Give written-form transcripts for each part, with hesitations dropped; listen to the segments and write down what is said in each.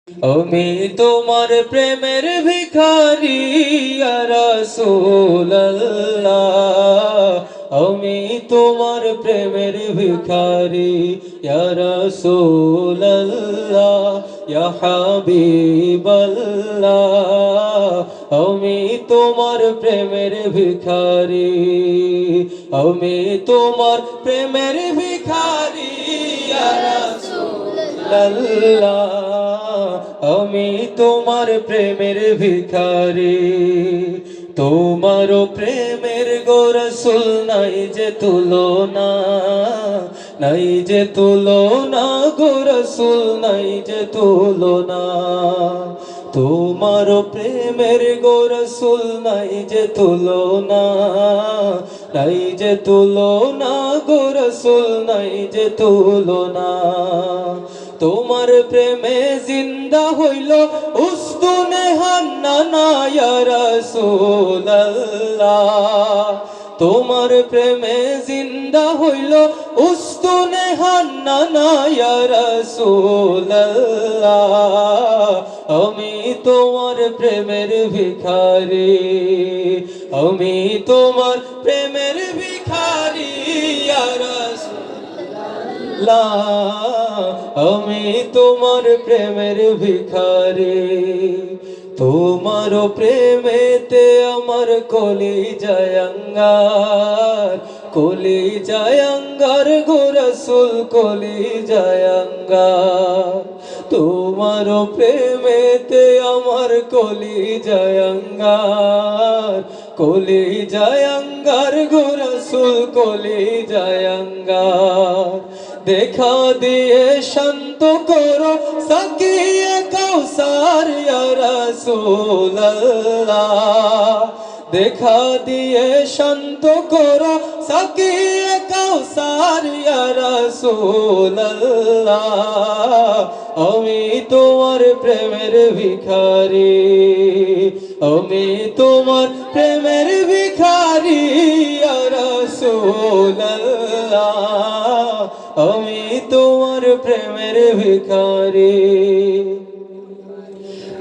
আমি তোমার প্রেমের ভিখারি ইয়া রাসূলুল্লাহ, আমি তোমার প্রেমের ভিখারি ইয়া রাসূলুল্লাহ, ইয়া হাবিবাল্লাহ, আমি তোমার প্রেমের ভিখারি, আমি তোমার প্রেমের ভিখারি ইয়া রাসূলুল্লাহ, আমি তোমার প্রেমের ভিখারি। তোমার প্রেমের গো রাসূল নাই যে তুলনা, নাই যে তুলনা গো রাসূল, নাই যে তুলনা। তোমার প্রেমের গো রাসূল নাই যে তুলনা, নাই যে তুলনা গো রাসূল, নাই যে তুলনা। তোমার প্রেমে জিন্দা হইল উস্তুনে হান্নানা ইয়া রাসূলুল্লাহ, তোমার প্রেমে জিন্দা হইল উস্তুনে হান্নানা ইয়া রাসূলুল্লাহ, আমি তোমার প্রেমের ভিখারি, আমি তোমার প্রেমের ভিখারি ইয়া রাসূলুল্লাহ, আমি তোমার প্রেমের ভিখারি। তোমার প্রেমেতে আমার কলিজায় আঙ্গার, কলিজায় আঙ্গার গো রাসূল, কলিজায় আঙ্গার। তোমার প্রেমেতে আমার কলিজায় আঙ্গার, কলিজায় আঙ্গার গো রাসূল, কলিজায় আঙ্গার। দেখা দিয়ে শান্ত করো সাকিয়ে কাউসার ইয়া রাসূলুল্লাহ, দেখা দিয়ে শান্ত করো সাকিয়ে কাউসার ইয়া রাসূলুল্লাহ, আমি তোমার প্রেমের ভিখারি, আমি তোমার প্রেমের ভিখারি ইয়া রাসূলুল্লাহ, আমি তোমার প্রেমের ভিখারি।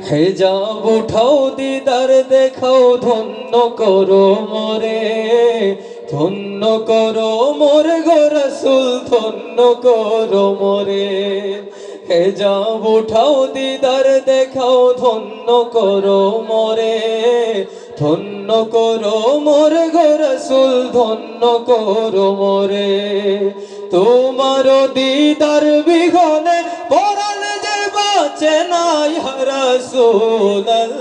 হেজাব উঠাও দিদার দেখাও, ধন্য করো মোরে, ধন্য করো মোরে গো রাসূল, ধন্য করো মোরে। হেজাব উঠাও দিদার দেখাও, ধন্য করো মোরে, ধন্য করো মোরে গো রাসূল, ধন্য করো মোরে। তোমার দিদার বিঘনে পরাণ যে বাঁচে না ইয়া রাসূলুল্লাহ,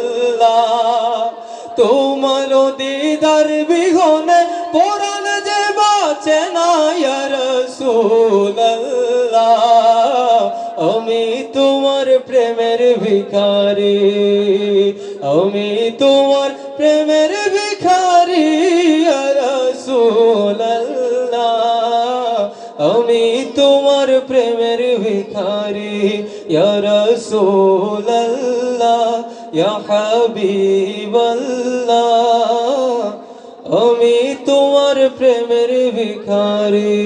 তোমার দিদার বিঘনে পরাণ যে বাঁচে না ইয়া রাসূলুল্লাহ, আমি তোমার প্রেমের ভিখারি, আমি তোমার প্রেমের ভিখারি ইয়া রাসূলুল্লাহ, আমি তোমার প্রেমের ভিখারি ইয়া রাসূলুল্লাহ, ইয়া হাবিবাল্লাহ, আমি তোমার প্রেমের ভিখারি।